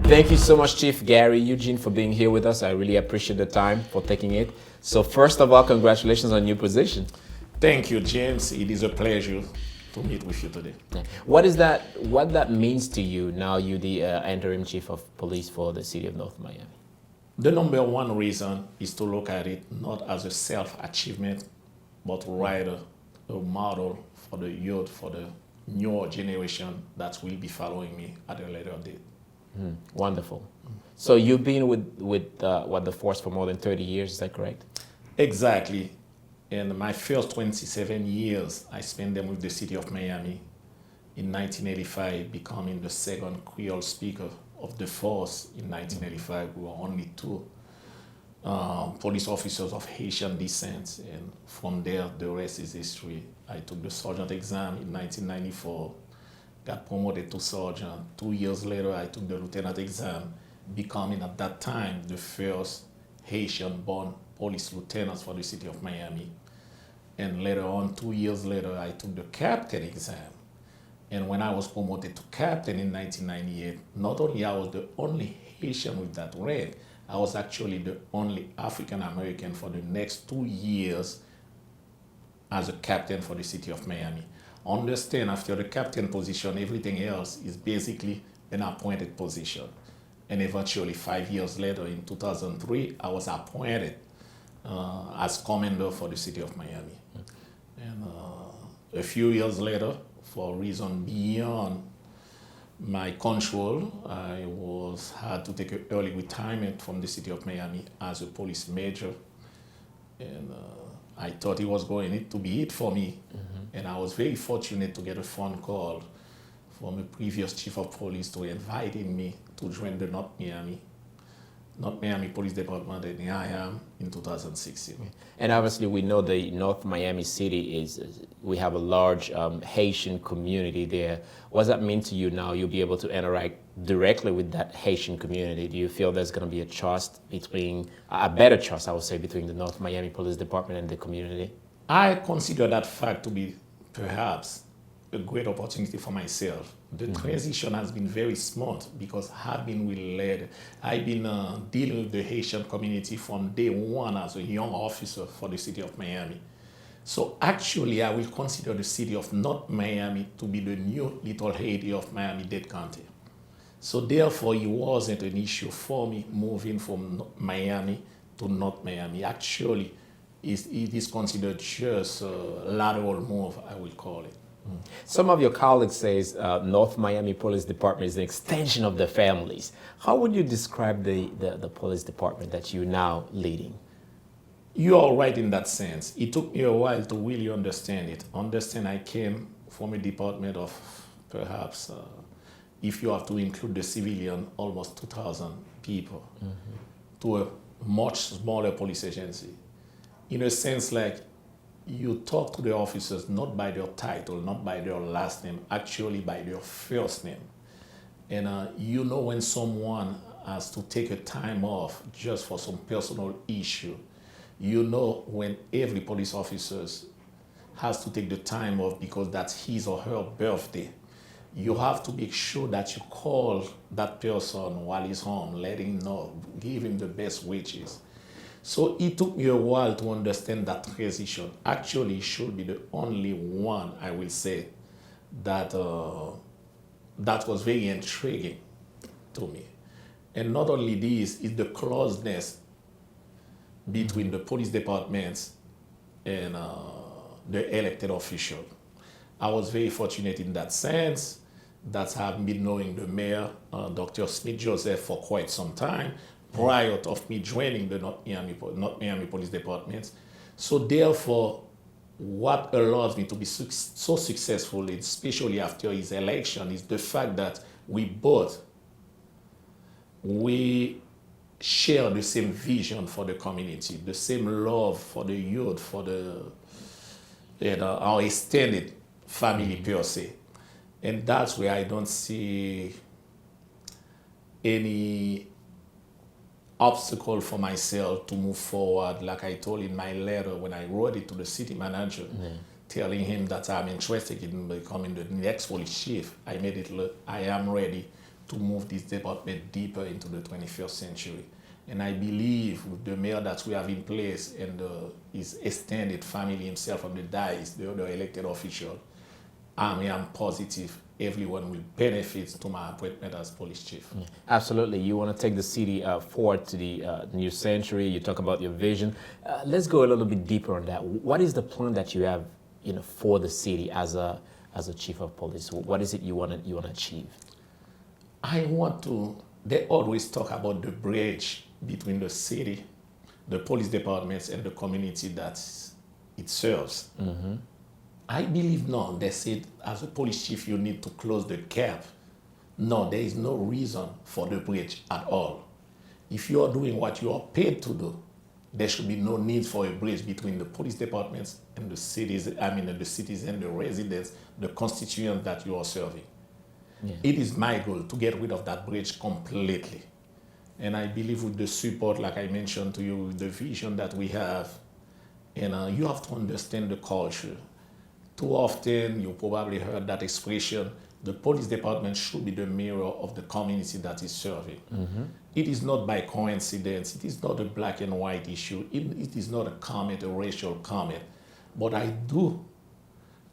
Thank you so much, Chief Gary Eugene, for being here with us. I really appreciate the time for taking it. So first of all, congratulations on your position. Thank you, James. It is a pleasure to meet with you today. What that means to you now? You the interim chief of police for the city of North Miami. The number one reason is to look at it not as a self-achievement, but rather a model for the youth, for the newer generation that will be following me at a later date. Wonderful. So you've been with the force for more than 30 years, is that correct? Exactly. And my first 27 years, I spent them with the city of Miami. In 1985, becoming the second Creole speaker of the force. In 1985, we were only two police officers of Haitian descent. And from there, the rest is history. I took the sergeant exam in 1994, got promoted to sergeant. 2 years later, I took the lieutenant exam, becoming at that time the first Haitian-born police lieutenant for the city of Miami. And later on, 2 years later, I took the captain exam. And when I was promoted to captain in 1998, not only I was the only Haitian with that rank, I was actually the only African American for the next 2 years as a captain for the city of Miami. Understand, after the captain position, everything else is basically an appointed position. And eventually, 5 years later, in 2003, I was appointed as commander for the city of Miami. And a few years later, for a reason beyond my control, I had to take an early retirement from the city of Miami as a police major. And I thought it was going to be it for me. And I was very fortunate to get a phone call from a previous chief of police to inviting me to join the North Miami Police Department, and here I am in 2016. And obviously we know the North Miami City we have a large Haitian community there. What does that mean to you now? You'll be able to interact directly with that Haitian community. Do you feel there's going to be a better trust, I would say, between the North Miami Police Department and the community? I consider that fact to be perhaps a great opportunity for myself. The transition has been very smooth because I've been dealing with the Haitian community from day one as a young officer for the city of Miami. So actually, I will consider the city of North Miami to be the new little Haiti of Miami-Dade County. So therefore, it wasn't an issue for me moving from Miami to North Miami. Actually, it is considered just a lateral move, I will call it. Some of your colleagues say North Miami Police Department is an extension of the families. How would you describe the police department that you're now leading? You are right in that sense. It took me a while to really understand it. I came from a department of perhaps, if you have to include the civilian, almost 2,000 people, to a much smaller police agency. In a sense, like, you talk to the officers not by their title, not by their last name, actually by their first name. And you know when someone has to take a time off just for some personal issue. You know when every police officer has to take the time off because that's his or her birthday. You have to make sure that you call that person while he's home, let him know, give him the best wishes. So it took me a while to understand that transition. Actually, it should be the only one, I will say, that was very intriguing to me. And not only this, it's the closeness between the police departments and the elected official. I was very fortunate in that sense. That's how I've been knowing the mayor, Dr. Smith-Joseph, for quite some time, prior to me joining the North Miami Police Department. So therefore, what allows me to be so successful, especially after his election, is the fact that we share the same vision for the community, the same love for the youth, for our extended family per se. And that's where I don't see any obstacle for myself to move forward. Like I told in my letter when I wrote it to the city manager, telling him that I'm interested in becoming the next police chief, I made it look, I am ready to move this department deeper into the 21st century. And I believe with the mayor that we have in place and his extended family himself from the dais, the other elected official, I am positive everyone will benefit to my appointment as police chief. Yeah, absolutely. You want to take the city forward to the new century. You talk about your vision. Let's go a little bit deeper on that. What is the plan that you have, for the city as a chief of police? What is it you want to achieve? They always talk about the bridge between the city, the police departments, and the community that it serves. Mm-hmm. I believe no, they said as a police chief you need to close the gap. No, there is no reason for the bridge at all. If you are doing what you are paid to do, there should be no need for a bridge between the police departments and the cities, the citizens, the residents, the constituents that you are serving. Yeah. It is my goal to get rid of that bridge completely. And I believe with the support, like I mentioned to you, the vision that we have, and you have to understand the culture. Too often, you probably heard that expression, the police department should be the mirror of the community that is serving. Mm-hmm. It is not by coincidence. It is not a black and white issue. It is not a comment, a racial comment. But I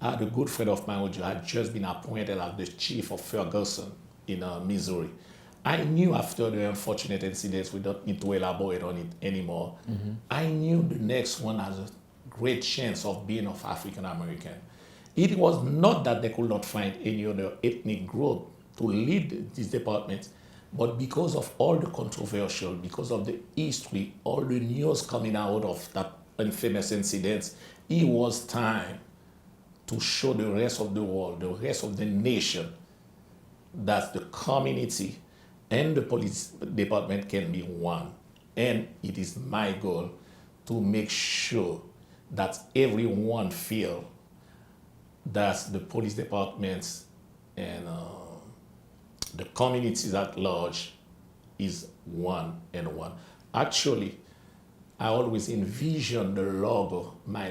had a good friend of mine who had just been appointed as the chief of Ferguson in Missouri. I knew after the unfortunate incidents, we don't need to elaborate on it anymore. Mm-hmm. I knew the next one has a great chance of being of African American. It was not that they could not find any other ethnic group to lead these departments, but because of all the controversial, because of the history, all the news coming out of that infamous incidents, it was time to show the rest of the world, the rest of the nation, that the community and the police department can be one. And it is my goal to make sure that everyone feel that the police departments and the communities at large is one and one. Actually, I always envision the logo, my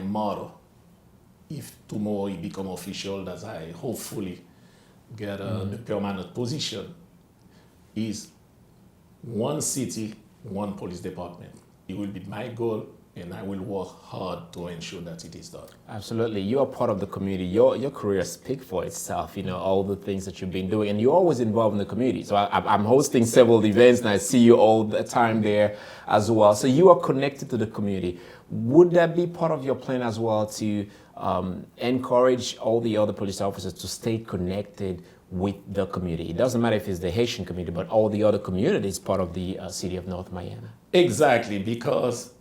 motto, if tomorrow it become official, that I hopefully get the permanent position, is one city, one police department. It will be my goal, and I will work hard to ensure that it is done. Absolutely. You are part of the community. Your career speaks for itself, all the things that you've been doing, and you're always involved in the community. So I'm hosting several events, and I see you all the time there as well. So you are connected to the community. Would that be part of your plan as well, to encourage all the other police officers to stay connected with the community? It doesn't matter if it's the Haitian community, but all the other communities part of the city of North Miami. Exactly, because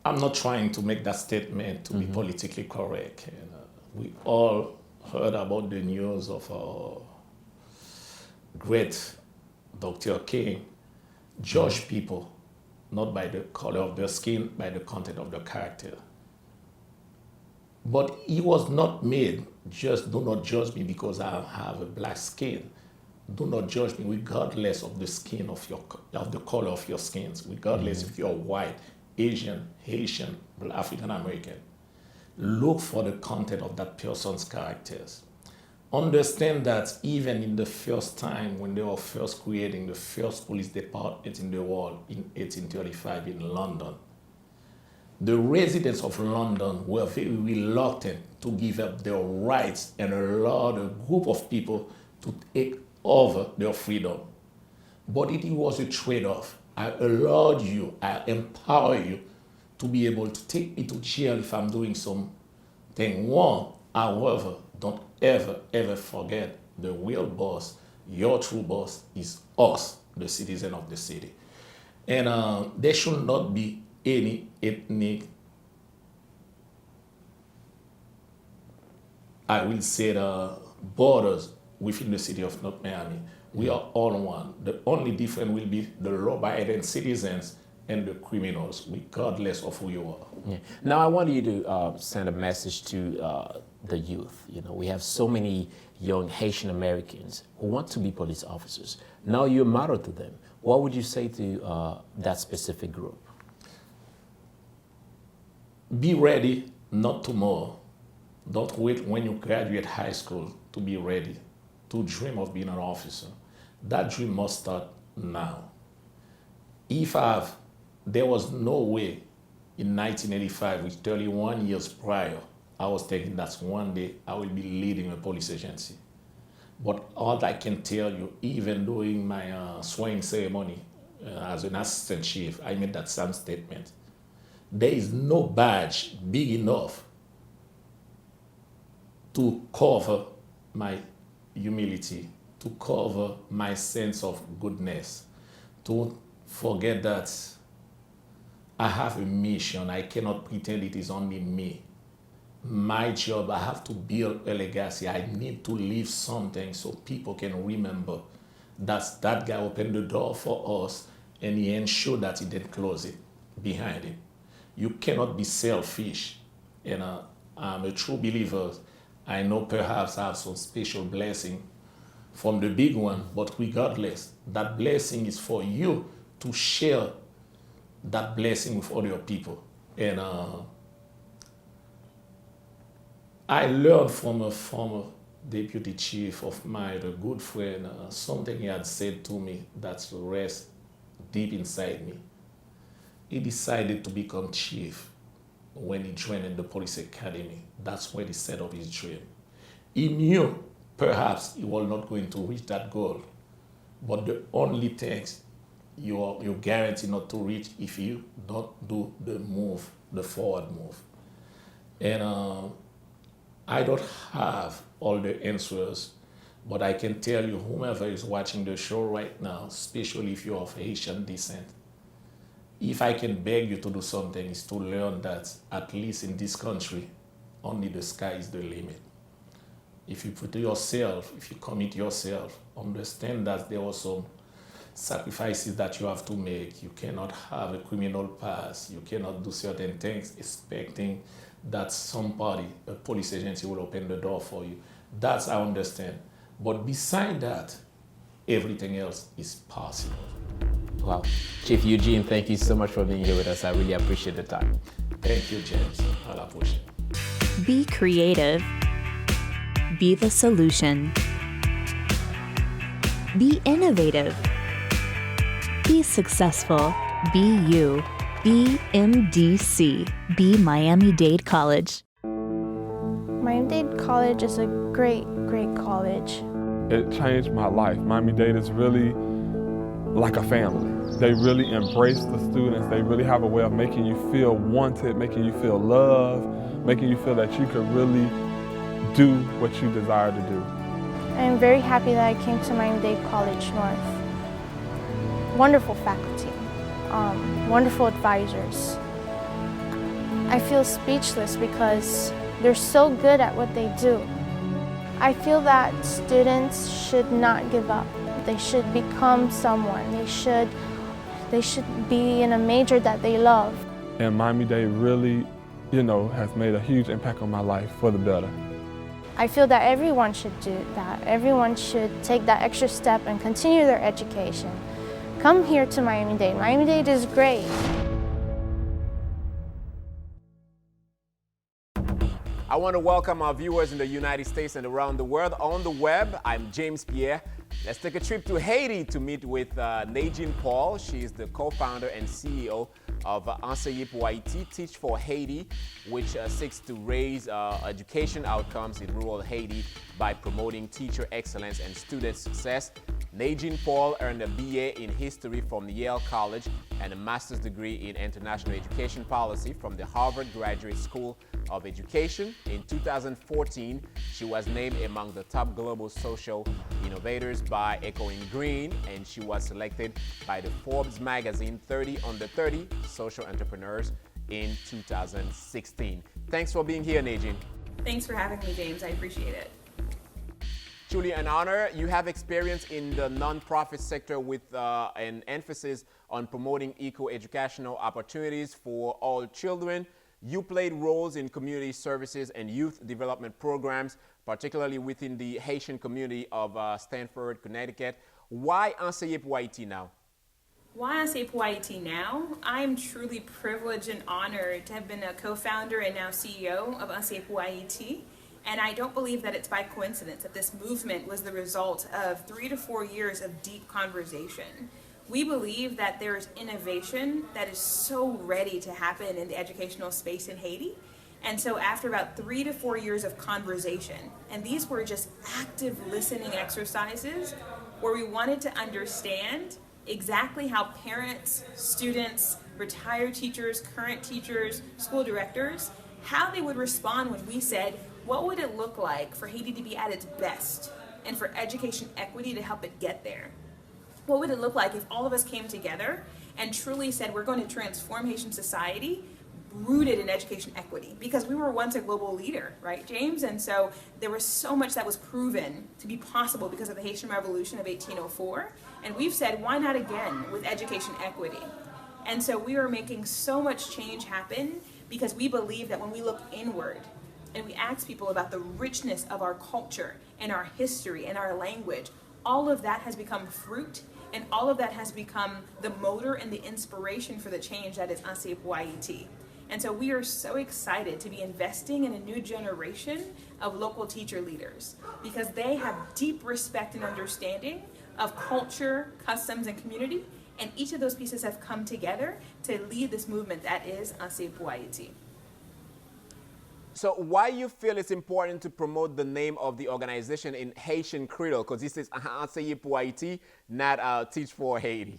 I'm not trying to make that statement to be politically correct. And, we all heard about the news of our great Dr. King judge people not by the color of their skin, by the content of their character. But he was not made, just do not judge me because I have a black skin. Do not judge me regardless of the skin of the color of your skins, regardless if you're white, Asian, Haitian, African American. Look for the content of that person's characters. Understand that even in the first time when they were first creating the first police department in the world in 1835 in London, the residents of London were very reluctant to give up their rights and allow a group of people to take over their freedom. But it was a trade-off. I allowed you, I empower you to be able to take me to jail if I'm doing something wrong. However, don't ever forget the real boss, your true boss is us, the citizen of the city. And there should not be any ethnic, I will say, the borders within the city of North Miami. We are all one. The only difference will be the law-abiding citizens and the criminals, regardless of who you are. Yeah. Now, I want you to send a message to the youth. We have so many young Haitian Americans who want to be police officers. Now you're a model to them. What would you say to that specific group? Be ready, not tomorrow. Don't wait when you graduate high school to be ready. to dream of being an officer. That dream must start now. There was no way in 1985, with 31 years prior, I was thinking that one day I will be leading a police agency. But all I can tell you, even during my swearing ceremony as an assistant chief, I made that same statement. There is no badge big enough to cover my humility, to cover my sense of goodness, to forget that I have a mission. I cannot pretend it is only me. My job, I have to build a legacy. I need to leave something so people can remember that guy opened the door for us and he ensured that he didn't close it behind him. You cannot be selfish. And I'm a true believer. I know perhaps I have some special blessing from the big one, but regardless, that blessing is for you to share that blessing with other people. And I learned from a former deputy chief of mine, a good friend, something he had said to me that rests deep inside me. He decided to become chief when he joined in the police academy. That's when he set up his dream. He knew perhaps he was not going to reach that goal, but the only things you're guaranteed not to reach if you don't do the move, the forward move. And I don't have all the answers, but I can tell you, whomever is watching the show right now, especially if you're of Haitian descent, if I can beg you to do something, is to learn that at least in this country, only the sky is the limit. If you put yourself, if you commit yourself, understand that there are some sacrifices that you have to make. You cannot have a criminal past. You cannot do certain things expecting that somebody, a police agency, will open the door for you. That's I understand. But beside that, everything else is possible. Wow. Chief Eugene, thank you so much for being here with us. I really appreciate the time. Thank you, James. I'll appreciate it. Be creative. Be the solution. Be innovative. Be successful. Be you. Be MDC. Be Miami-Dade College. Miami-Dade College is a great, great college. It changed my life. Miami-Dade is really like a family. They really embrace the students. They really have a way of making you feel wanted, making you feel loved, making you feel that you could really do what you desire to do. I am very happy that I came to Miami-Dade College North. Wonderful faculty, wonderful advisors. I feel speechless because they're so good at what they do. I feel that students should not give up. They should become someone. They should be in a major that they love. And Miami-Dade really, has made a huge impact on my life for the better. I feel that everyone should do that. Everyone should take that extra step and continue their education. Come here to Miami-Dade. Miami-Dade is great. I want to welcome our viewers in the United States and around the world. On the web, I'm James Pierre. Let's take a trip to Haiti to meet with Nedgine Paul. She is the co-founder and CEO of Anseye pour Ayiti, Teach for Haiti, which seeks to raise education outcomes in rural Haiti by promoting teacher excellence and student success. Nedgine Paul earned a BA in History from Yale College and a master's degree in International Education Policy from the Harvard Graduate School of Education. In 2014, she was named among the top global social innovators by Echoing Green, and she was selected by the Forbes magazine 30 Under 30 Social Entrepreneurs in 2016. Thanks for being here, Nedgine. Thanks for having me, James. I appreciate it. Truly an honor. You have experience in the nonprofit sector with an emphasis on promoting eco-educational opportunities for all children. You played roles in community services and youth development programs, particularly within the Haitian community of Stamford, Connecticut. Why Anseye pour Ayiti now? Why Anseye pour Ayiti now? I am truly privileged and honored to have been a co-founder and now CEO of Anseye pour Ayiti. And I don't believe that it's by coincidence that this movement was the result of 3 to 4 years of deep conversation. We believe that there's innovation that is so ready to happen in the educational space in Haiti. And so after about 3 to 4 years of conversation, and these were just active listening exercises where we wanted to understand exactly how parents, students, retired teachers, current teachers, school directors, how they would respond when we said, what would it look like for Haiti to be at its best and for education equity to help it get there? What would it look like if all of us came together and truly said we're going to transform Haitian society rooted in education equity? Because we were once a global leader, right, James? And so there was so much that was proven to be possible because of the Haitian Revolution of 1804. And we've said, why not again with education equity? And so we are making so much change happen because we believe that when we look inward and we ask people about the richness of our culture and our history and our language, all of that has become fruit, and all of that has become the motor and the inspiration for the change that is Anseye pour Ayiti. And so we are so excited to be investing in a new generation of local teacher leaders because they have deep respect and understanding of culture, customs, and community, and each of those pieces have come together to lead this movement that is Anseye pour Ayiti. So why you feel it's important to promote the name of the organization in Haitian Creole? Because this is Anseye pour Ayiti, not Teach for Haiti.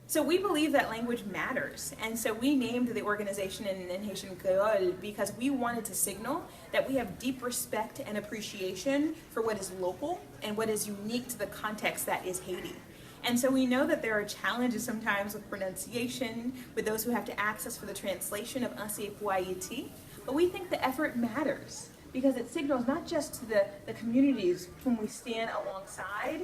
So we believe that language matters. And so we named the organization in Haitian Creole because we wanted to signal that we have deep respect and appreciation for what is local and what is unique to the context that is Haiti. And so we know that there are challenges sometimes with pronunciation, with those who have to access for the translation of Anseye pour Ayiti. But we think the effort matters because it signals not just to the communities whom we stand alongside,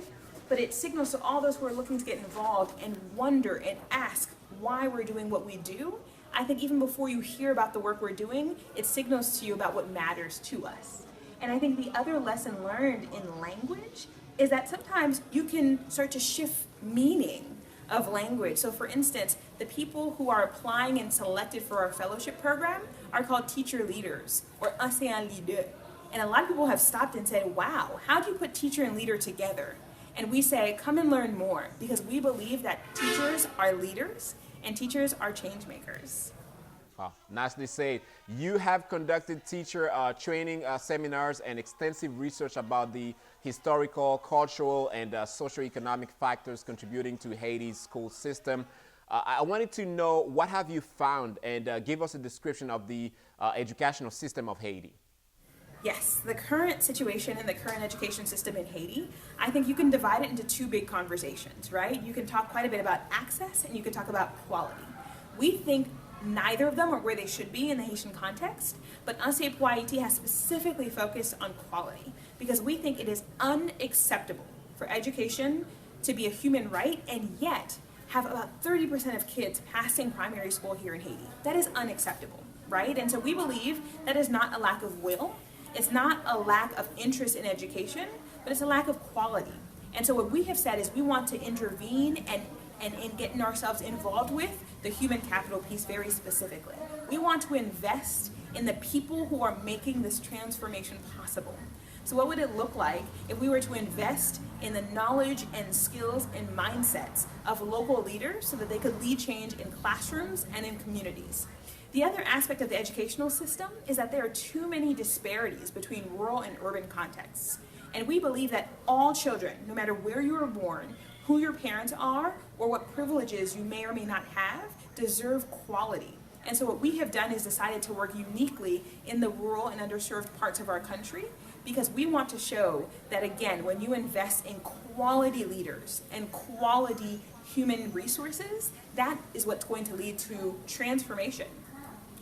but it signals to all those who are looking to get involved and wonder and ask why we're doing what we do. I think even before you hear about the work we're doing, it signals to you about what matters to us. And I think the other lesson learned in language is that sometimes you can start to shift meaning of language. So for instance, the people who are applying and selected for our fellowship program are called teacher leaders or enseignant leader. And a lot of people have stopped and said, wow, how do you put teacher and leader together? And we say, come and learn more because we believe that teachers are leaders and teachers are change makers. Wow, nicely said. You have conducted teacher training seminars and extensive research about the historical, cultural, and socioeconomic factors contributing to Haiti's school system. I wanted to know what have you found and give us a description of the educational system of Haiti. Yes, the current situation in the current education system in Haiti, I think you can divide it into two big conversations, right? You can talk quite a bit about access and you can talk about quality. We think neither of them are where they should be in the Haitian context, but Anseye pour Ayiti has specifically focused on quality because we think it is unacceptable for education to be a human right and yet have about 30% of kids passing primary school here in Haiti. That is unacceptable, right? And so we believe that is not a lack of will, it's not a lack of interest in education, but it's a lack of quality. And so what we have said is we want to intervene and getting ourselves involved with the human capital piece very specifically. We want to invest in the people who are making this transformation possible. So what would it look like if we were to invest in the knowledge and skills and mindsets of local leaders so that they could lead change in classrooms and in communities? The other aspect of the educational system is that there are too many disparities between rural and urban contexts. And we believe that all children, no matter where you were born, who your parents are, or what privileges you may or may not have, deserve quality. And so what we have done is decided to work uniquely in the rural and underserved parts of our country because we want to show that, again, when you invest in quality leaders and quality human resources, that is what's going to lead to transformation.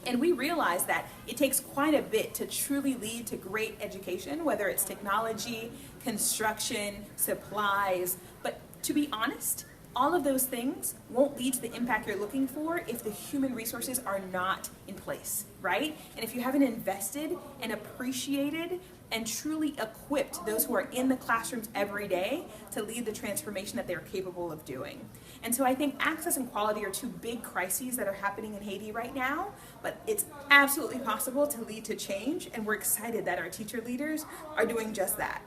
And we realize that it takes quite a bit to truly lead to great education, whether it's technology, construction, supplies. But to be honest, All of those things won't lead to the impact you're looking for if the human resources are not in place, right? And if you haven't invested and appreciated and truly equipped those who are in the classrooms every day to lead the transformation that they're capable of doing. And so I think access and quality are two big crises that are happening in Haiti right now, but it's absolutely possible to lead to change, and we're excited that our teacher leaders are doing just that.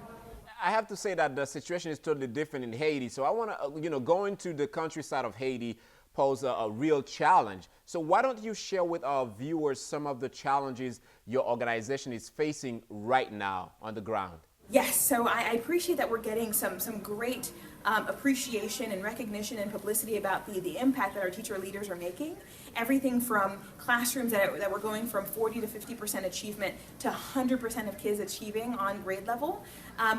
I have to say that the situation is totally different in Haiti. So I want to, going to the countryside of Haiti pose a real challenge. So why don't you share with our viewers some of the challenges your organization is facing right now on the ground? Yes, so I appreciate that we're getting some great appreciation and recognition and publicity about the impact that our teacher leaders are making. Everything from classrooms that we're going from 40 to 50% achievement to 100% of kids achieving on grade level,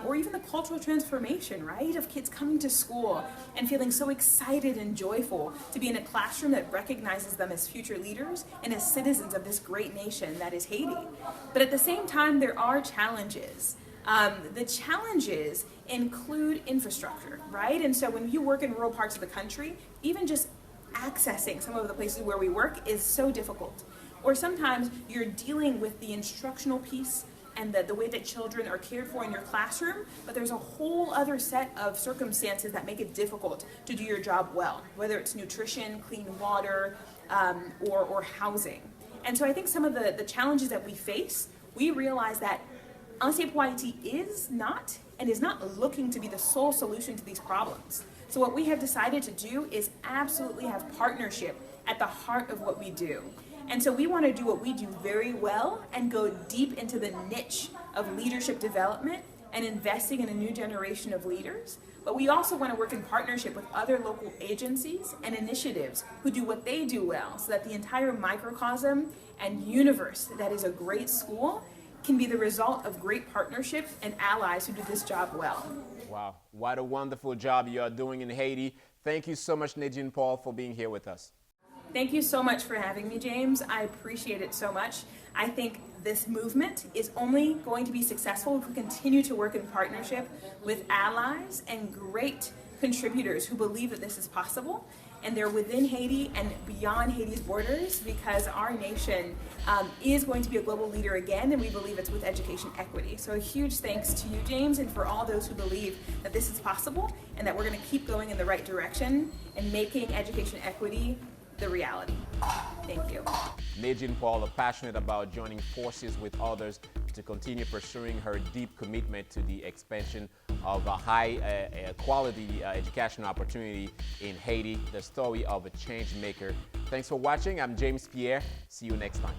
or even the cultural transformation, right, of kids coming to school and feeling so excited and joyful to be in a classroom that recognizes them as future leaders and as citizens of this great nation that is Haiti. But at the same time, there are challenges. The challenges include infrastructure, right? And so when you work in rural parts of the country, even just accessing some of the places where we work is so difficult. Or sometimes you're dealing with the instructional piece and the way that children are cared for in your classroom, but there's a whole other set of circumstances that make it difficult to do your job well, whether it's nutrition, clean water, or housing. And so I think some of the challenges that we face, we realize that Anseye for Ayiti is not looking to be the sole solution to these problems. So what we have decided to do is absolutely have partnership at the heart of what we do. And so we want to do what we do very well and go deep into the niche of leadership development and investing in a new generation of leaders. But we also want to work in partnership with other local agencies and initiatives who do what they do well, so that the entire microcosm and universe that is a great school can be the result of great partnership and allies who do this job well. Wow, what a wonderful job you are doing in Haiti. Thank you so much, Nedgine Paul, for being here with us. Thank you so much for having me, James. I appreciate it so much. I think this movement is only going to be successful if we continue to work in partnership with allies and great contributors who believe that this is possible. And they're within Haiti and beyond Haiti's borders, because our nation is going to be a global leader again, and we believe it's with education equity. So a huge thanks to you, James, and for all those who believe that this is possible and that we're going to keep going in the right direction and making education equity the reality. Thank you. Nedgine Paul are passionate about joining forces with others to continue pursuing her deep commitment to the expansion of a high quality educational opportunity in Haiti, the story of a change maker. Thanks for watching. I'm James Pierre. See you next time.